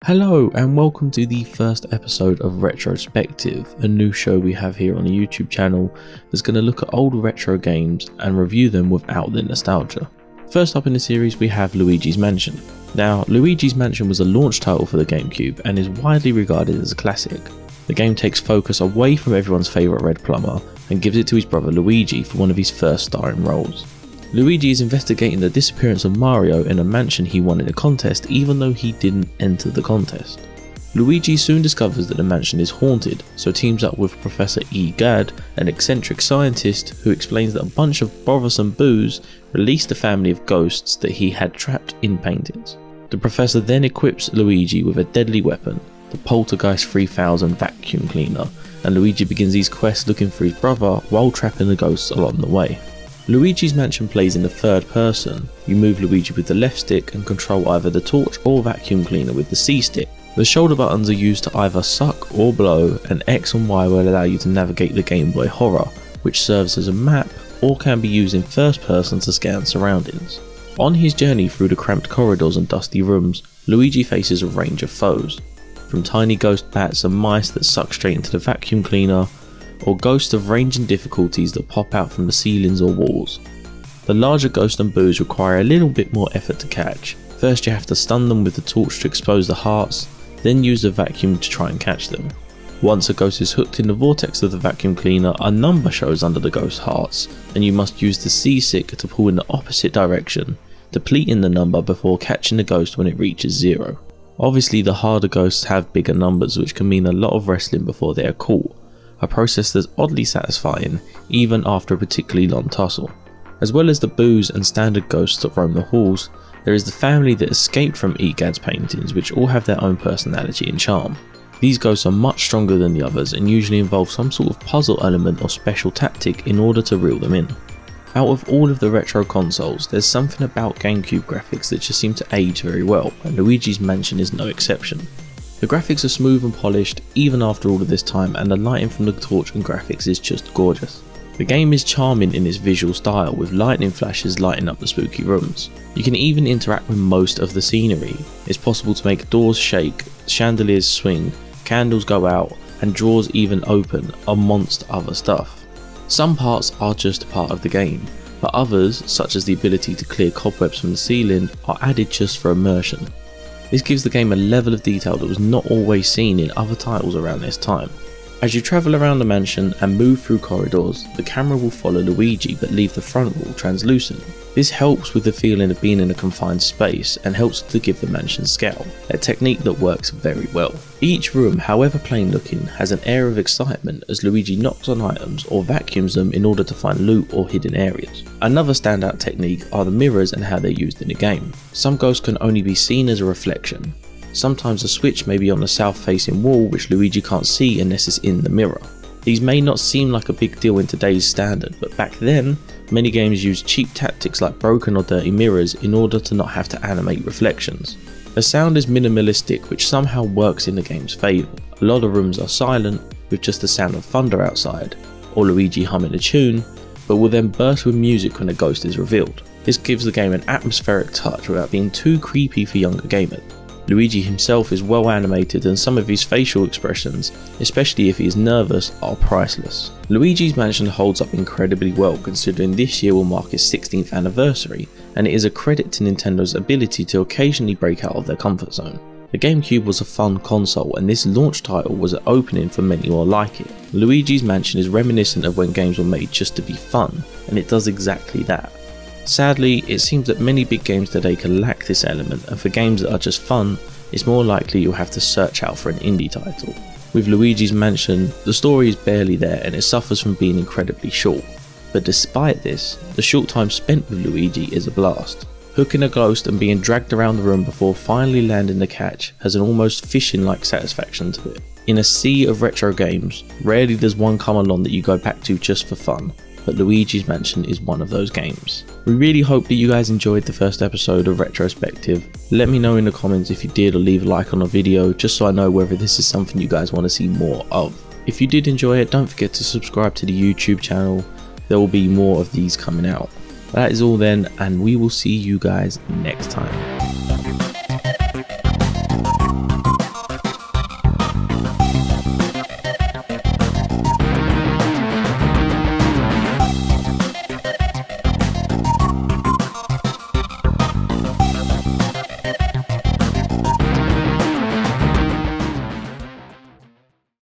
Hello and welcome to the first episode of Retro-Spective, a new show we have here on the YouTube channel that's going to look at old retro games and review them without the nostalgia. First up in the series we have Luigi's Mansion. Now, Luigi's Mansion was a launch title for the Gamecube and is widely regarded as a classic. The game takes focus away from everyone's favourite red plumber and gives it to his brother Luigi for one of his first starring roles. Luigi is investigating the disappearance of Mario in a mansion he won in a contest even though he didn't enter the contest. Luigi soon discovers that the mansion is haunted, so teams up with Professor E. Gadd, an eccentric scientist who explains that a bunch of bothersome boos released a family of ghosts that he had trapped in paintings. The professor then equips Luigi with a deadly weapon, the Poltergeist 3000 vacuum cleaner, and Luigi begins his quest looking for his brother while trapping the ghosts along the way. Luigi's Mansion plays in the third person. You move Luigi with the left stick and control either the torch or vacuum cleaner with the C stick. The shoulder buttons are used to either suck or blow, and X and Y will allow you to navigate the Game Boy Horror, which serves as a map or can be used in first person to scan surroundings. On his journey through the cramped corridors and dusty rooms, Luigi faces a range of foes, from tiny ghost bats and mice that suck straight into the vacuum cleaner, or ghosts of ranging difficulties that pop out from the ceilings or walls. The larger ghosts and boos require a little bit more effort to catch. First you have to stun them with the torch to expose the hearts, then use the vacuum to try and catch them. Once a ghost is hooked in the vortex of the vacuum cleaner, a number shows under the ghost's hearts, and you must use the C stick to pull in the opposite direction, depleting the number before catching the ghost when it reaches 0. Obviously the harder ghosts have bigger numbers, which can mean a lot of wrestling before they are caught. A process that's oddly satisfying even after a particularly long tussle. As well as the boos and standard ghosts that roam the halls, there is the family that escaped from E. Gadd's paintings, which all have their own personality and charm. These ghosts are much stronger than the others and usually involve some sort of puzzle element or special tactic in order to reel them in. Out of all of the retro consoles, there's something about Gamecube graphics that just seem to age very well, and Luigi's Mansion is no exception. The graphics are smooth and polished even after all of this time, and the lighting from the torch and graphics is just gorgeous. The game is charming in its visual style, with lightning flashes lighting up the spooky rooms. You can even interact with most of the scenery. It's possible to make doors shake, chandeliers swing, candles go out, and drawers even open, amongst other stuff. Some parts are just a part of the game, but others, such as the ability to clear cobwebs from the ceiling, are added just for immersion. This gives the game a level of detail that was not always seen in other titles around this time. As you travel around the mansion and move through corridors, the camera will follow Luigi but leave the front wall translucent. This helps with the feeling of being in a confined space and helps to give the mansion scale, a technique that works very well. Each room, however plain looking, has an air of excitement as Luigi knocks on items or vacuums them in order to find loot or hidden areas. Another standout technique are the mirrors and how they're used in the game. Some ghosts can only be seen as a reflection. Sometimes a switch may be on the south facing wall which Luigi can't see unless it's in the mirror. These may not seem like a big deal in today's standard, but back then, many games used cheap tactics like broken or dirty mirrors in order to not have to animate reflections. The sound is minimalistic, which somehow works in the game's favour. A lot of rooms are silent, with just the sound of thunder outside, or Luigi humming a tune, but will then burst with music when a ghost is revealed. This gives the game an atmospheric touch without being too creepy for younger gamers. Luigi himself is well animated and some of his facial expressions, especially if he is nervous, are priceless. Luigi's Mansion holds up incredibly well considering this year will mark its 16th anniversary, and it is a credit to Nintendo's ability to occasionally break out of their comfort zone. The Gamecube was a fun console and this launch title was an opening for many more like it. Luigi's Mansion is reminiscent of when games were made just to be fun, and it does exactly that. Sadly, it seems that many big games today can lack this element, and for games that are just fun, it's more likely you'll have to search out for an indie title. With Luigi's Mansion, the story is barely there and it suffers from being incredibly short. But despite this, the short time spent with Luigi is a blast. Hooking a ghost and being dragged around the room before finally landing the catch has an almost fishing-like satisfaction to it. In a sea of retro games, rarely does one come along that you go back to just for fun, but Luigi's Mansion is one of those games. We really hope that you guys enjoyed the first episode of Retro-Spective. Let me know in the comments if you did, or leave a like on the video just so I know whether this is something you guys want to see more of. If you did enjoy it, don't forget to subscribe to the YouTube channel. There will be more of these coming out. That is all then, and we will see you guys next time.